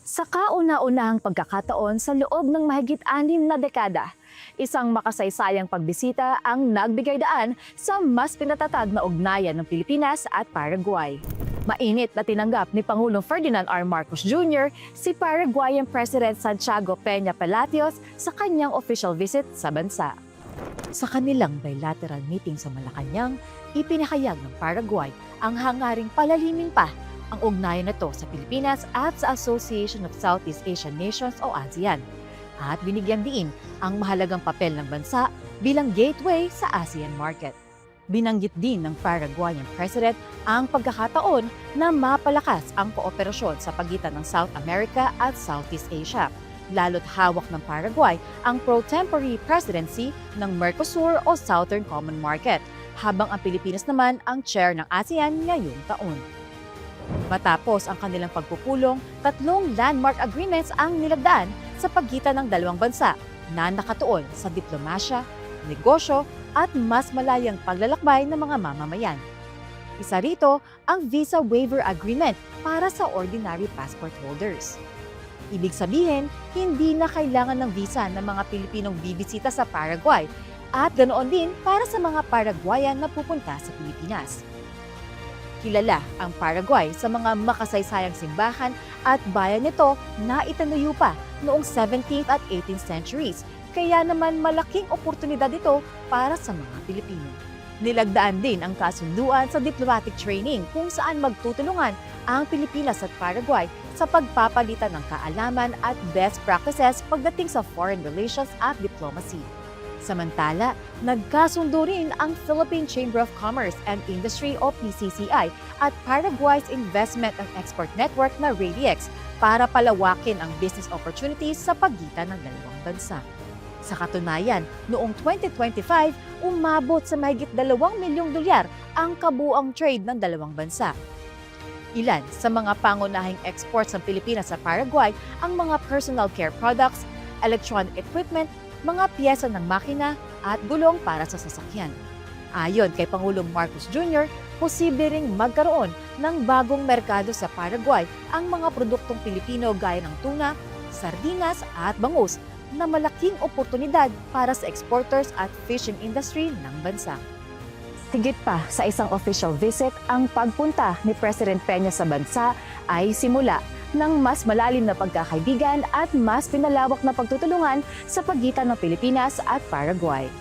Sa kauna-unahang pagkakataon sa loob ng mahigit 6 na dekada, isang makasaysayang pagbisita ang nagbigay daan sa mas pinatatag na ugnayan ng Pilipinas at Paraguay. Mainit na tinanggap ni Pangulong Ferdinand R. Marcos Jr. si Paraguayan President Santiago Peña Palacios sa kanyang official visit sa bansa. Sa kanilang bilateral meeting sa Malacanang, ipinahayag ng Paraguay ang hangaring palalimin pa ang ugnayan nito sa Pilipinas at sa Association of Southeast Asian Nations o ASEAN. At binigyan din ang mahalagang papel ng bansa bilang gateway sa ASEAN market. Binanggit din ng Paraguayan President ang pagkakataon na mapalakas ang kooperasyon sa pagitan ng South America at Southeast Asia. Lalo't hawak ng Paraguay ang pro-tempore presidency ng Mercosur o Southern Common Market, habang ang Pilipinas naman ang chair ng ASEAN ngayong taon. Matapos ang kanilang pagpupulong, 3 landmark agreements ang nilagdaan sa pagitan ng dalawang bansa na nakatuon sa diplomasya, negosyo at mas malayang paglalakbay ng mga mamamayan. Isa rito ang Visa Waiver Agreement para sa ordinary passport holders. Ibig sabihin, hindi na kailangan ng visa ng mga Pilipinong bibisita sa Paraguay at ganoon din para sa mga Paraguayan na pupunta sa Pilipinas. Kilala ang Paraguay sa mga makasaysayang simbahan at bayan nito na itinayo pa noong 17th at 18th centuries, kaya naman malaking oportunidad ito para sa mga Pilipino. Nilagdaan din ang kasunduan sa diplomatic training kung saan magtutulungan ang Pilipinas at Paraguay sa pagpapalitan ng kaalaman at best practices pagdating sa foreign relations at diplomacy. Samantala, nagkasundo rin ang Philippine Chamber of Commerce and Industry o PCCI at Paraguay's Investment and Export Network na RADIEX para palawakin ang business opportunities sa pagitan ng dalawang bansa. Sa katunayan, noong 2025, umabot sa mahigit $2 milyong ang kabuuang trade ng dalawang bansa. Ilan sa mga pangunahing exports ng Pilipinas sa Paraguay ang mga personal care products, electronic equipment, mga piyesa ng makina at gulong para sa sasakyan. Ayon kay Pangulong Marcos Jr., posible ring magkaroon ng bagong merkado sa Paraguay ang mga produktong Pilipino gaya ng tuna, sardinas at bangus na malaking oportunidad para sa exporters at fishing industry ng bansa. Higit pa sa isang official visit, ang pagpunta ni President Peña sa bansa ay simula ng mas malalim na pagkakaibigan at mas pinalawak na pagtutulungan sa pagitan ng Pilipinas at Paraguay.